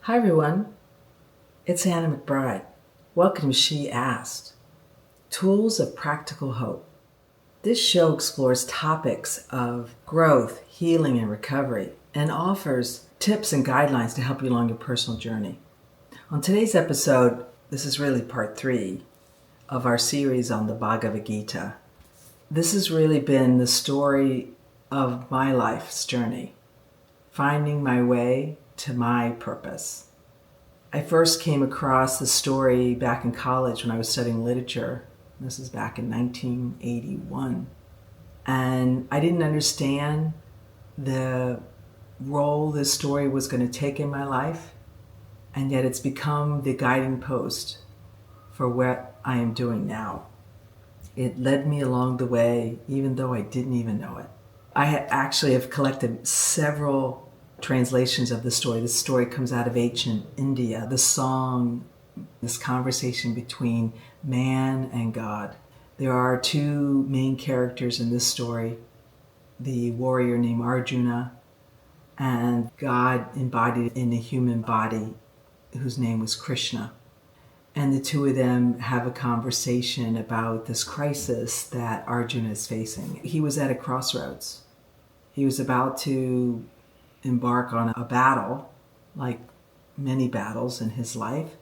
Hi everyone, it's Anna McBride. Welcome to She Asked, Tools of Practical Hope. This show explores topics of growth, healing, and recovery, and offers tips and guidelines to help you along your personal journey. On today's episode, this is really part 3 of our series on the Bhagavad Gita. This has really been the story of my life's journey, finding my way to my purpose. I first came across the story back in college when I was studying literature. This is back in 1981. And I didn't understand the role this story was going to take in my life. And yet it's become the guiding post for what I am doing now. It led me along the way, even though I didn't even know it. I actually have collected several translations of the story. This story comes out of ancient India. The song, this conversation between man and God. There are two main characters in this story, the warrior named Arjuna and God embodied in a human body whose name was Krishna. And the two of them have a conversation about this crisis that Arjuna is facing. He was at a crossroads. He was about to embark on a battle, like many battles in his life,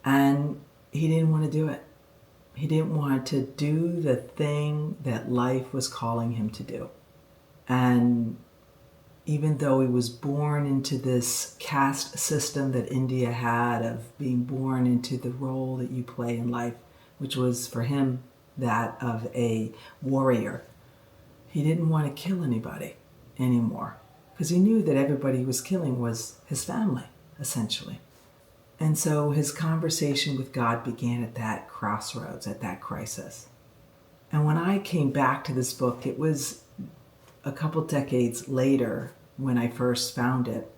and he didn't want to do it. He didn't want to do the thing that life was calling him to do. And even though he was born into this caste system that India had of being born into the role that you play in life, which was for him that of a warrior, he didn't want to kill anybody anymore, because he knew that everybody he was killing was his family, essentially. And so his conversation with God began at that crossroads, at that crisis. And when I came back to this book, it was a couple decades later when I first found it.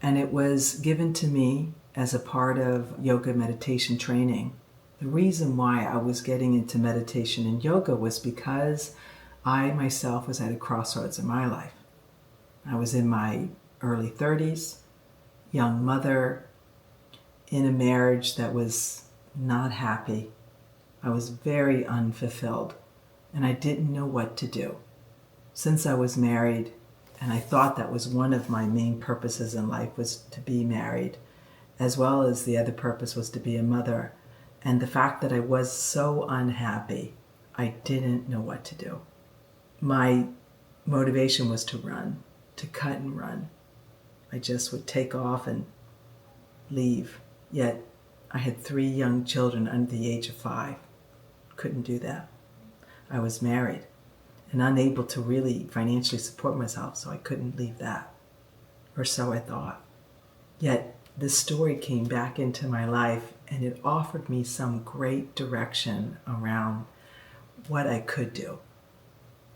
And it was given to me as a part of yoga meditation training. The reason why I was getting into meditation and yoga was because I myself was at a crossroads in my life. I was in my early 30s, young mother, in a marriage that was not happy. I was very unfulfilled, and I didn't know what to do. Since I was married, and I thought that was one of my main purposes in life, was to be married, as well as the other purpose was to be a mother. And the fact that I was so unhappy, I didn't know what to do. My motivation was to run, to cut and run. I just would take off and leave. Yet I had 3 young children under the age of 5. Couldn't do that. I was married and unable to really financially support myself, so I couldn't leave that. Or so I thought. Yet this story came back into my life and it offered me some great direction around what I could do,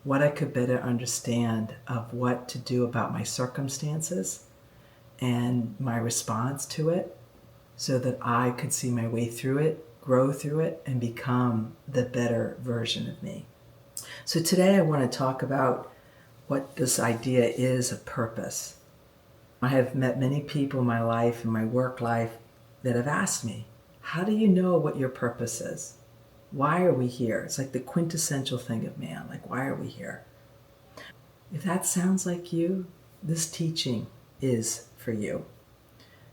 what I could better understand of what to do about my circumstances and my response to it, so that I could see my way through it, grow through it, and become the better version of me. So today I want to talk about what this idea is of purpose. I have met many people in my life, in my work life, that have asked me, how do you know what your purpose is? Why are we here? It's like the quintessential thing of man. Like, why are we here? If that sounds like you, this teaching is for you.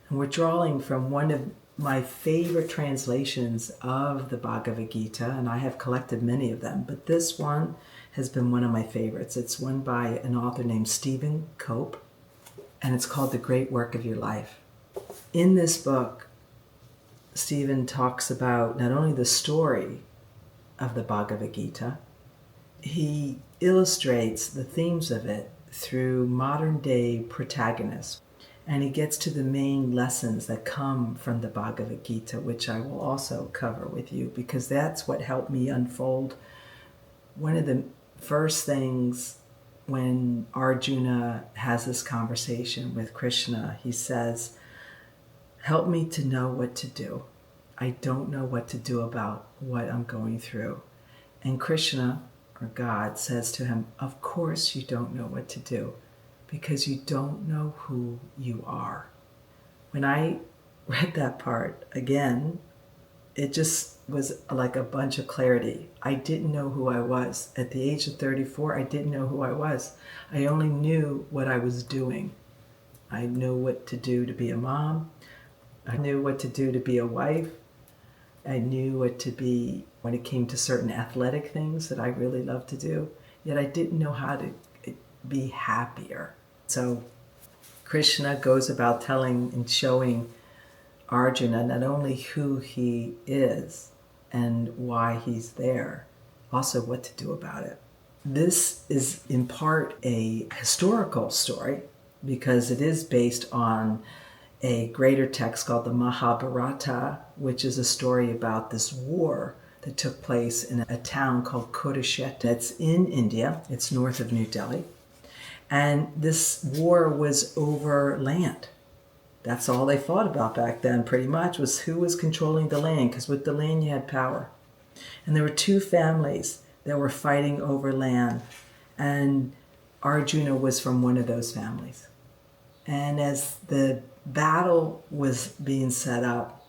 And we're drawing from one of my favorite translations of the Bhagavad Gita, and I have collected many of them, but this one has been one of my favorites. It's one by an author named Stephen Cope, and it's called The Great Work of Your Life. In this book, Stephen talks about not only the story of the Bhagavad Gita, he illustrates the themes of it through modern day protagonists. And he gets to the main lessons that come from the Bhagavad Gita, which I will also cover with you, because that's what helped me unfold. One of the first things when Arjuna has this conversation with Krishna, he says, help me to know what to do. I don't know what to do about what I'm going through. And Krishna, or God, says to him, of course you don't know what to do, because you don't know who you are. When I read that part again, it just was like a bunch of clarity. I didn't know who I was. At the age of 34, I didn't know who I was. I only knew what I was doing. I knew what to do to be a mom. I knew what to do to be a wife. I knew what to be when it came to certain athletic things that I really loved to do. Yet I didn't know how to be happier. So Krishna goes about telling and showing Arjuna not only who he is and why he's there, also what to do about it. This is in part a historical story because it is based on a greater text called the Mahabharata, which is a story about this war that took place in a town called Kurukshetra. It's in India. It's north of New Delhi. And this war was over land. That's all they fought about back then, pretty much, was who was controlling the land, because with the land you had power. And there were two families that were fighting over land, and Arjuna was from one of those families. And as the battle was being set up,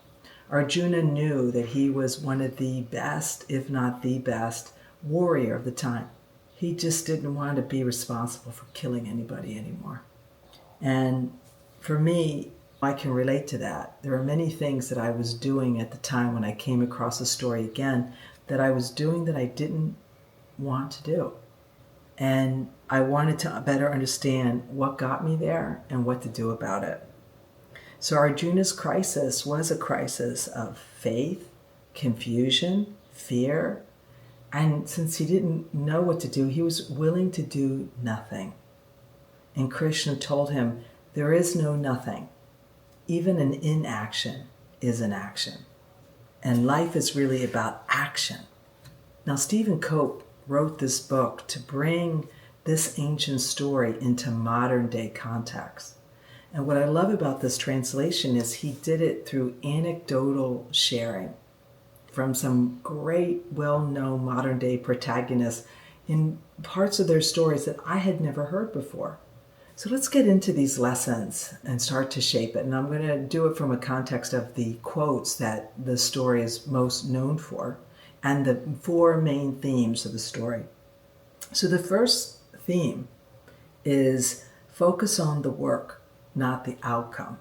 Arjuna knew that he was one of the best, if not the best, warrior of the time. He just didn't want to be responsible for killing anybody anymore. And for me, I can relate to that. There are many things that I was doing at the time when I came across the story again that I was doing that I didn't want to do. And I wanted to better understand what got me there and what to do about it. So Arjuna's crisis was a crisis of faith, confusion, fear, and since he didn't know what to do, he was willing to do nothing. And Krishna told him, there is no nothing. Even an inaction is an action. And life is really about action. Now, Stephen Cope wrote this book to bring this ancient story into modern day context. And what I love about this translation is he did it through anecdotal sharing from some great, well-known modern day protagonists in parts of their stories that I had never heard before. So let's get into these lessons and start to shape it. And I'm going to do it from a context of the quotes that the story is most known for and the four main themes of the story. So the first theme is focus on the work, not the outcome.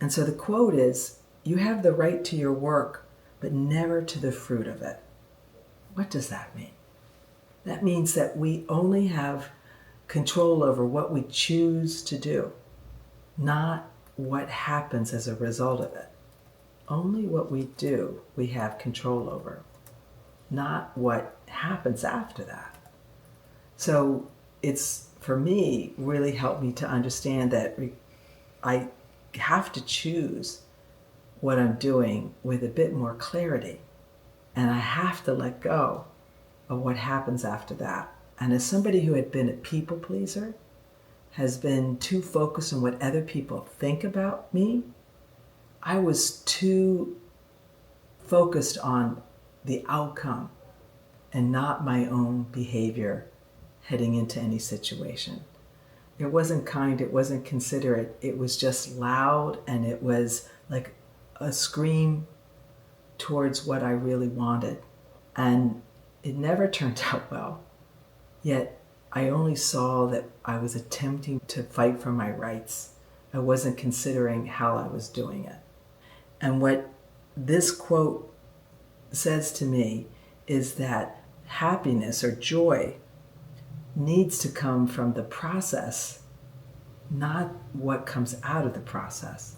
And so the quote is, you have the right to your work, but never to the fruit of it. What does that mean? That means that we only have control over what we choose to do, not what happens as a result of it. Only what we do we have control over, not what happens after that. So it's, for me, really helped me to understand that I have to choose what I'm doing with a bit more clarity. And I have to let go of what happens after that. And as somebody who had been a people pleaser, has been too focused on what other people think about me, I was too focused on the outcome and not my own behavior heading into any situation. It wasn't kind, it wasn't considerate, it was just loud, and it was like a scream towards what I really wanted. And it never turned out well. Yet I only saw that I was attempting to fight for my rights. I wasn't considering how I was doing it. And what this quote says to me is that happiness or joy needs to come from the process, not what comes out of the process.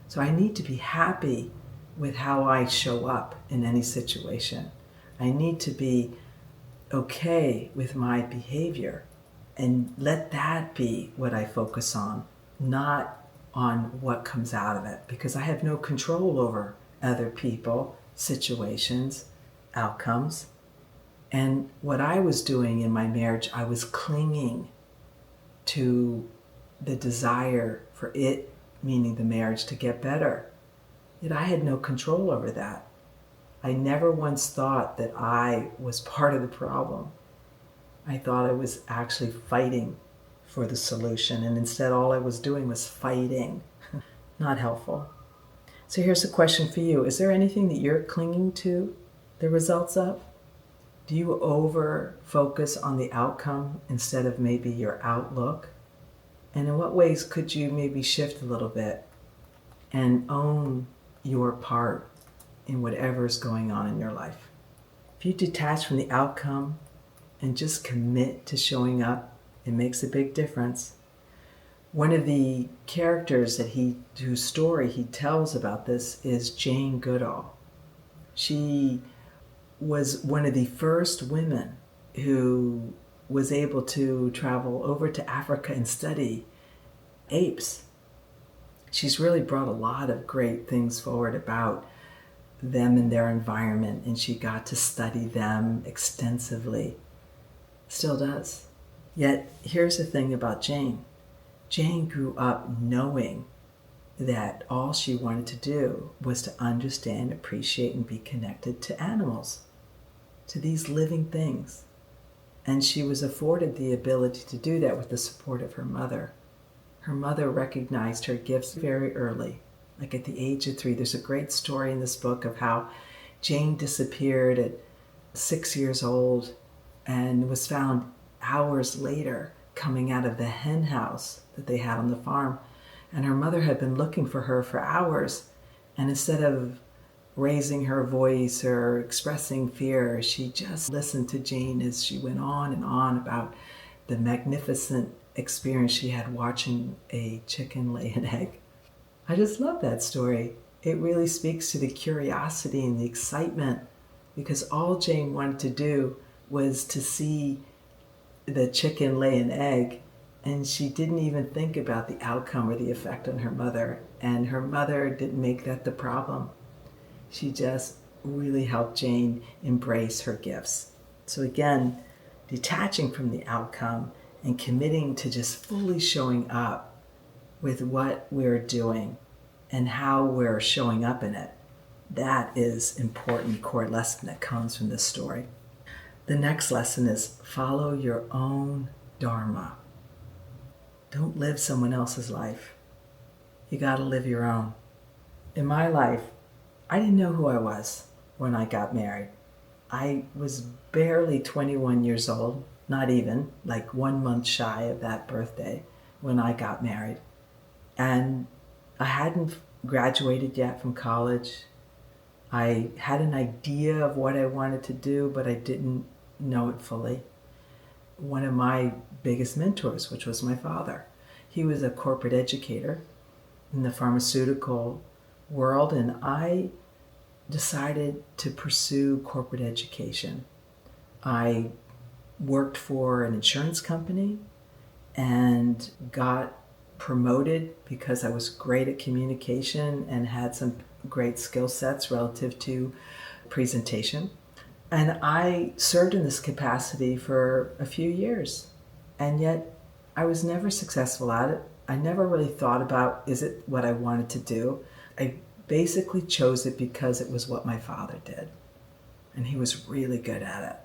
So I need to be happy with how I show up in any situation. I need to be okay with my behavior and let that be what I focus on, not on what comes out of it, because I have no control over other people, situations, outcomes. And what I was doing in my marriage, I was clinging to the desire for it, meaning the marriage, to get better. Yet I had no control over that. I never once thought that I was part of the problem. I thought I was actually fighting for the solution, and instead all I was doing was fighting. not helpful. So here's a question for you. Is there anything that you're clinging to the results of? Do you over focus on the outcome instead of maybe your outlook? And in what ways could you maybe shift a little bit and own your part in whatever's going on in your life? If you detach from the outcome and just commit to showing up, it makes a big difference. One of the characters whose story he tells about this is Jane Goodall. She was one of the first women who was able to travel over to Africa and study apes. She's really brought a lot of great things forward about them and their environment, and she got to study them extensively. Still does. Yet, here's the thing about Jane. Jane grew up knowing that all she wanted to do was to understand, appreciate, and be connected to animals, to these living things. And she was afforded the ability to do that with the support of her mother. Her mother recognized her gifts very early, like at the age of 3. There's a great story in this book of how Jane disappeared at 6 years old and was found hours later coming out of the hen house that they had on the farm. And her mother had been looking for her for hours. And instead of raising her voice or expressing fear, she just listened to Jane as she went on and on about the magnificent experience she had watching a chicken lay an egg. I just love that story. It really speaks to the curiosity and the excitement, because all Jane wanted to do was to see the chicken lay an egg, and she didn't even think about the outcome or the effect on her mother. And her mother didn't make that the problem. She just really helped Jane embrace her gifts. So again, detaching from the outcome and committing to just fully showing up with what we're doing and how we're showing up in it. That is important core lesson that comes from this story. The next lesson is follow your own dharma. Don't live someone else's life. You got to live your own. In my life, I didn't know who I was when I got married. I was barely 21 years old, not even, like 1 month shy of that birthday when I got married. And I hadn't graduated yet from college. I had an idea of what I wanted to do, but I didn't know it fully. One of my biggest mentors, which was my father, he was a corporate educator in the pharmaceutical world, and I decided to pursue corporate education. I worked for an insurance company and got promoted because I was great at communication and had some great skill sets relative to presentation. And I served in this capacity for a few years, and yet I was never successful at it. I never really thought about, is it what I wanted to do? I basically chose it because it was what my father did, and he was really good at it.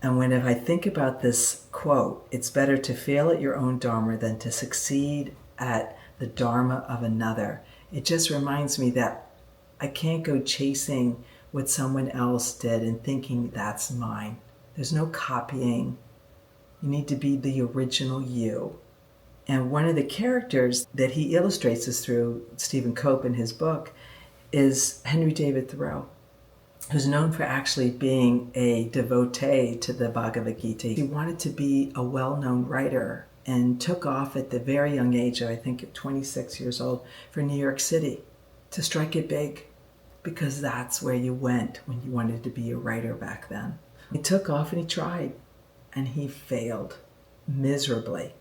And if I think about this quote, it's better to fail at your own dharma than to succeed at the dharma of another. It just reminds me that I can't go chasing what someone else did and thinking that's mine. There's no copying. You need to be the original you. And one of the characters that he illustrates this through, Stephen Cope in his book, is Henry David Thoreau, who's known for actually being a devotee to the Bhagavad Gita. He wanted to be a well-known writer and took off at the very young age of, I think, 26 years old, for New York City to strike it big, because that's where you went when you wanted to be a writer back then. He took off and he tried, and he failed miserably.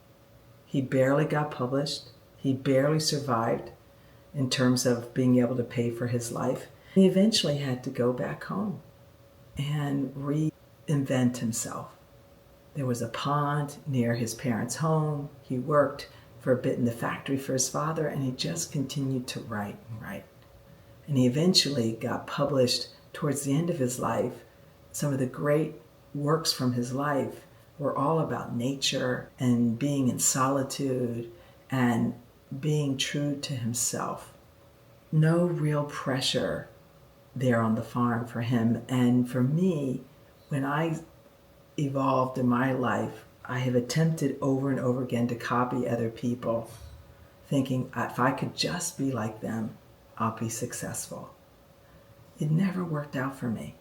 He barely got published. He barely survived in terms of being able to pay for his life. He eventually had to go back home and reinvent himself. There was a pond near his parents' home. He worked for a bit in the factory for his father, and he just continued to write and write. And he eventually got published towards the end of his life. Some of the great works from his life were all about nature and being in solitude and being true to himself. No real pressure there on the farm for him. And for me, when I evolved in my life, I have attempted over and over again to copy other people, thinking if I could just be like them, I'll be successful. It never worked out for me.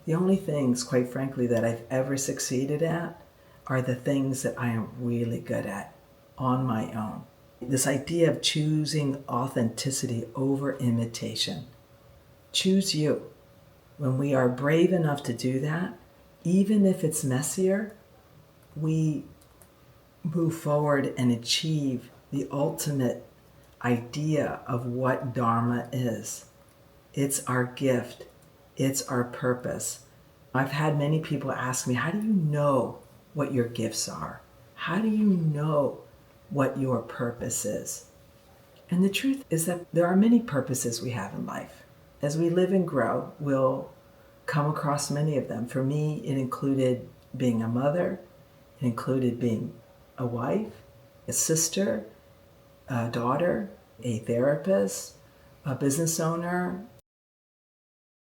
The only things, quite frankly, that I've ever succeeded at are the things that I am really good at on my own. This idea of choosing authenticity over imitation. Choose you. When we are brave enough to do that, even if it's messier, we move forward and achieve the ultimate idea of what dharma is. It's our gift. It's our purpose. I've had many people ask me, how do you know what your gifts are? How do you know what your purpose is? And the truth is that there are many purposes we have in life. As we live and grow, we'll come across many of them. For me, it included being a mother, it included being a wife, a sister, a daughter, a therapist, a business owner.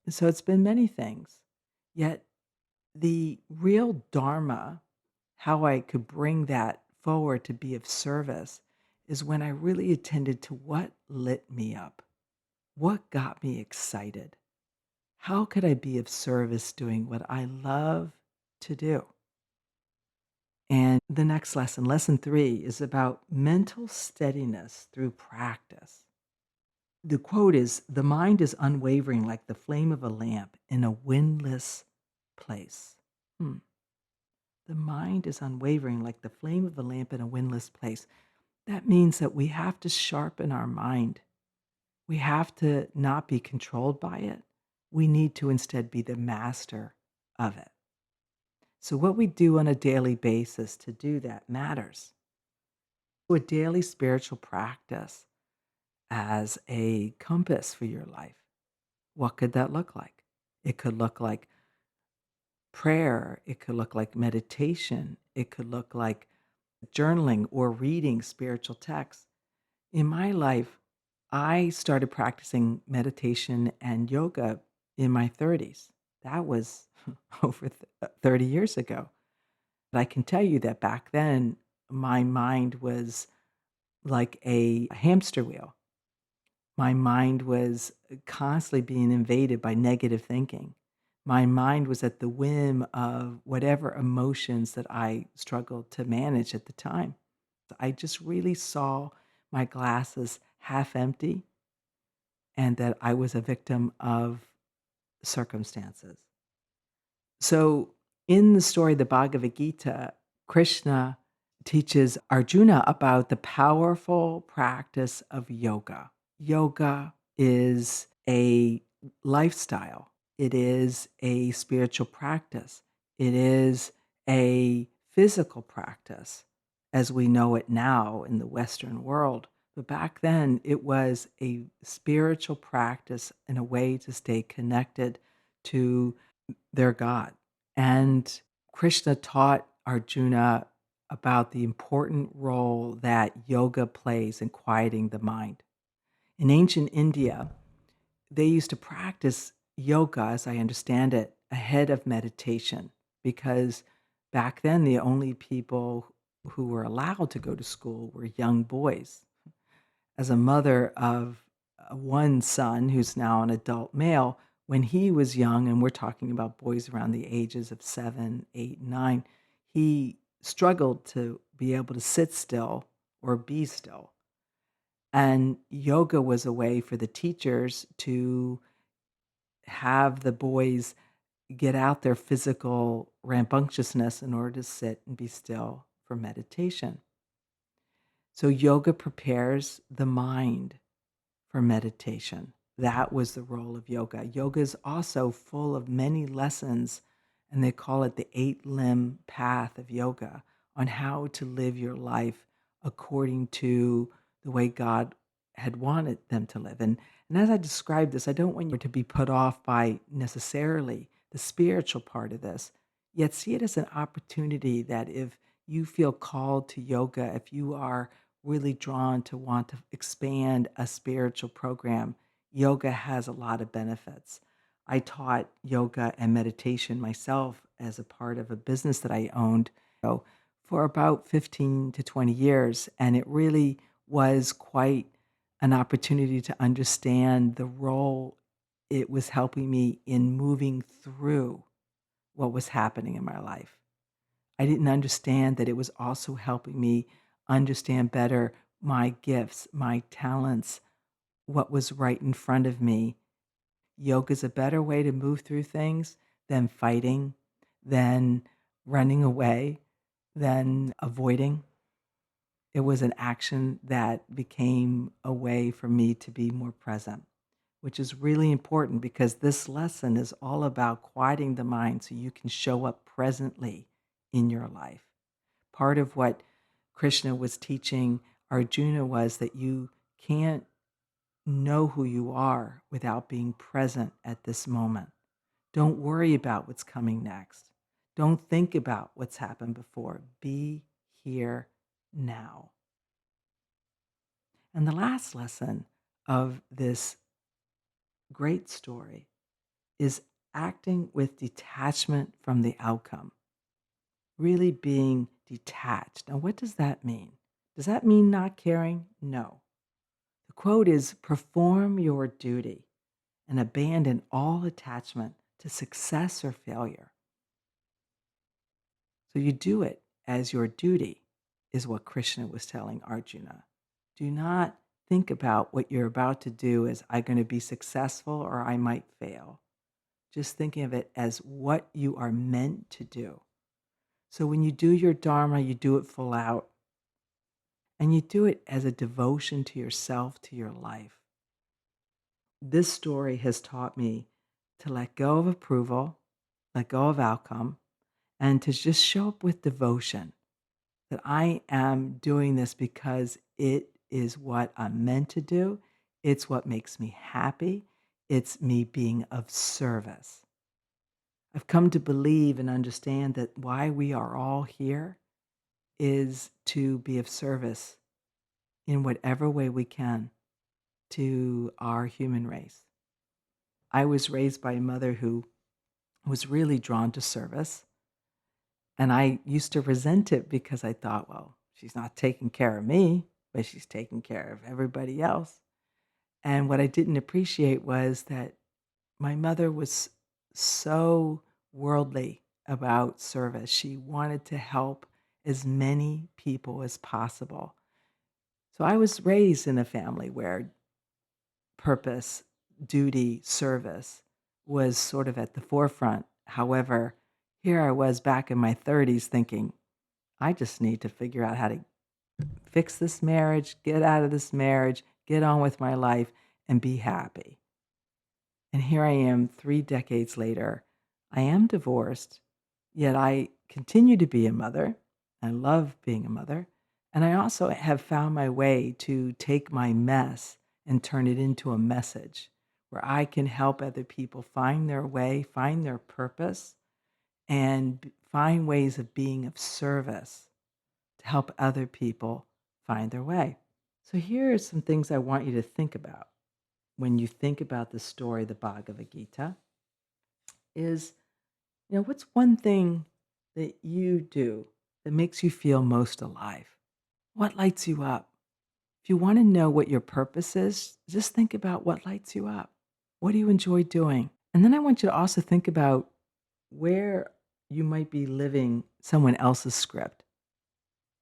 So it's been many things. Yet the real dharma, how I could bring that forward to be of service, is when I really attended to what lit me up, what got me excited. How could I be of service doing what I love to do? And the next lesson, lesson 3, is about mental steadiness through practice. The quote is, "The mind is unwavering like the flame of a lamp in a windless place." Hmm. The mind is unwavering like the flame of a lamp in a windless place. That means that we have to sharpen our mind. We have to not be controlled by it. We need to instead be the master of it. So, what we do on a daily basis to do that matters. A daily spiritual practice as a compass for your life. What could that look like? It could look like prayer. It could look like meditation. It could look like journaling or reading spiritual texts. In my life, I started practicing meditation and yoga in my 30s. That was over 30 years ago. But I can tell you that back then, my mind was like a hamster wheel. My mind was constantly being invaded by negative thinking. My mind was at the whim of whatever emotions that I struggled to manage at the time. I just really saw my glasses half empty and that I was a victim of circumstances. So, in the story, the Bhagavad Gita, Krishna teaches Arjuna about the powerful practice of yoga. Yoga is a lifestyle, it is a spiritual practice, it is a physical practice as we know it now in the Western world. But back then, it was a spiritual practice and a way to stay connected to their God. And Krishna taught Arjuna about the important role that yoga plays in quieting the mind. In ancient India, they used to practice yoga, as I understand it, ahead of meditation because back then the only people who were allowed to go to school were young boys. As a mother of one son who's now an adult male, when he was young, and we're talking about boys around the ages of 7, 8, 9, he struggled to be able to sit still or be still. And yoga was a way for the teachers to have the boys get out their physical rambunctiousness in order to sit and be still for meditation. So, yoga prepares the mind for meditation. That was the role of yoga. Yoga is also full of many lessons, and they call it the 8-limb path of yoga on how to live your life according to the way God had wanted them to live. And as I describe this, I don't want you to be put off by necessarily the spiritual part of this, yet see it as an opportunity that if you feel called to yoga, if you are really drawn to want to expand a spiritual program, yoga has a lot of benefits. I taught yoga and meditation myself as a part of a business that I owned so, for about 15 to 20 years. And it really was quite an opportunity to understand the role it was helping me in moving through what was happening in my life. I didn't understand that it was also helping me understand better my gifts, my talents, what was right in front of me. Yoga is a better way to move through things than fighting, than running away, than avoiding. It was an action that became a way for me to be more present, which is really important because this lesson is all about quieting the mind so you can show up presently in your life. Part of what Krishna was teaching Arjuna was that you can't know who you are without being present at this moment. Don't worry about what's coming next. Don't think about what's happened before. Be here now. And the last lesson of this great story is acting with detachment from the outcome, really being detached. Now, what does that mean? Does that mean not caring? No. The quote is perform your duty and abandon all attachment to success or failure. So you do it as your duty, is what Krishna was telling Arjuna. Do not think about what you're about to do as I'm going to be successful or I might fail. Just thinking of it as what you are meant to do. So when you do your dharma, you do it full out. And you do it as a devotion to yourself, to your life. This story has taught me to let go of approval, let go of outcome, and to just show up with devotion that I am doing this because it is what I'm meant to do. It's what makes me happy. It's me being of service. I've come to believe and understand that why we are all here is to be of service in whatever way we can to our human race. I was raised by a mother who was really drawn to service. And I used to resent it because I thought, well, she's not taking care of me, but she's taking care of everybody else. And what I didn't appreciate was that my mother was so worldly about service. She wanted to help as many people as possible. So I was raised in a family where purpose, duty, service was sort of at the forefront. However, here I was back in my 30s thinking, I just need to figure out how to fix this marriage, get out of this marriage, get on with my life, and be happy. And here I am 3 decades later. I am divorced, yet I continue to be a mother. I love being a mother. And I also have found my way to take my mess and turn it into a message where I can help other people find their way, find their purpose, and find ways of being of service to help other people find their way. So here are some things I want you to think about when you think about the story, the Bhagavad Gita, is, what's one thing that you do that makes you feel most alive? What lights you up? If you want to know what your purpose is, just think about what lights you up. What do you enjoy doing? And then I want you to also think about where you might be living someone else's script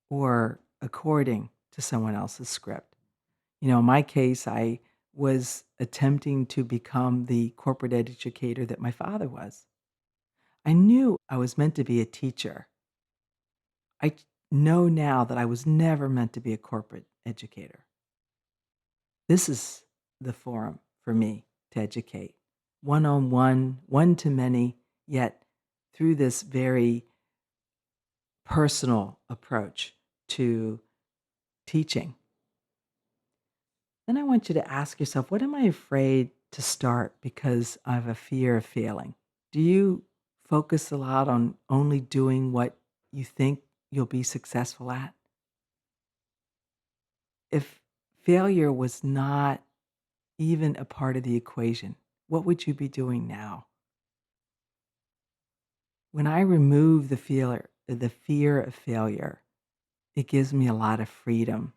or according to someone else's script. In my case, I was attempting to become the corporate educator that my father was. I knew I was meant to be a teacher. I know now that I was never meant to be a corporate educator. This is the forum for me to educate, one-on-one, one-to-many, yet through this very personal approach to teaching. Then I want you to ask yourself, what am I afraid to start because I have a fear of failing? Do you focus a lot on only doing what you think you'll be successful at? if failure was not even a part of the equation, what would you be doing now? When I remove the fear of failure, it gives me a lot of freedom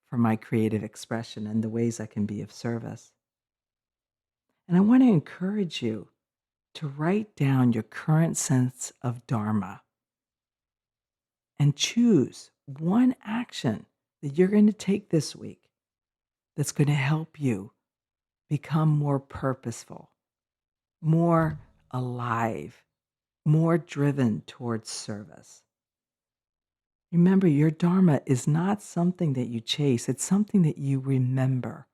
for my creative expression and the ways I can be of service. And I want to encourage you to write down your current sense of dharma and choose one action that you're going to take this week that's going to help you become more purposeful, more alive, more driven towards service. Remember, your dharma is not something that you chase, it's something that you remember.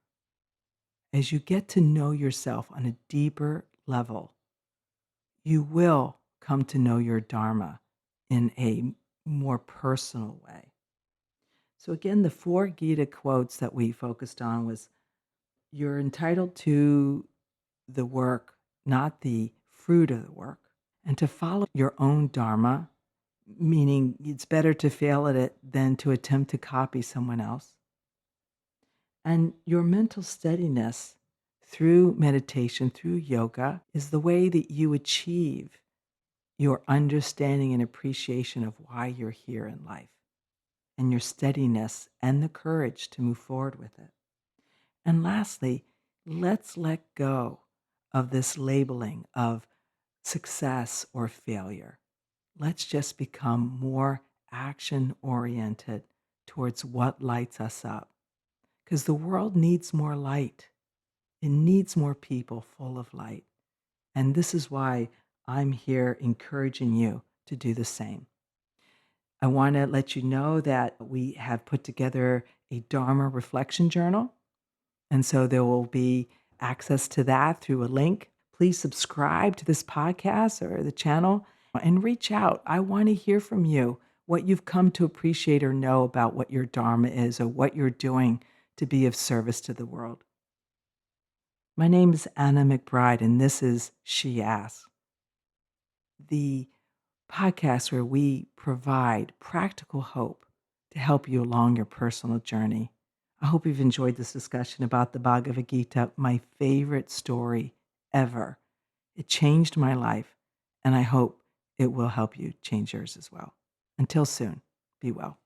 As you get to know yourself on a deeper level, you will come to know your dharma in a more personal way. So again, the 4 Gita quotes that we focused on was, you're entitled to the work, not the fruit of the work, and to follow your own dharma, meaning it's better to fail at it than to attempt to copy someone else. And your mental steadiness through meditation, through yoga, is the way that you achieve your understanding and appreciation of why you're here in life, and your steadiness and the courage to move forward with it. And lastly, let's let go of this labeling of success or failure. Let's just become more action oriented towards what lights us up. Because the world needs more light. It needs more people full of light. And this is why I'm here encouraging you to do the same. I want to let you know that we have put together a Dharma reflection journal. And so there will be access to that through a link. Please subscribe to this podcast or the channel and reach out. I want to hear from you what you've come to appreciate or know about what your Dharma is or what you're doing to be of service to the world. My name is Anna McBride, and this is She Asks, the podcast where we provide practical hope to help you along your personal journey. I hope you've enjoyed this discussion about the Bhagavad Gita, my favorite story ever. It changed my life, and I hope it will help you change yours as well. Until soon, be well.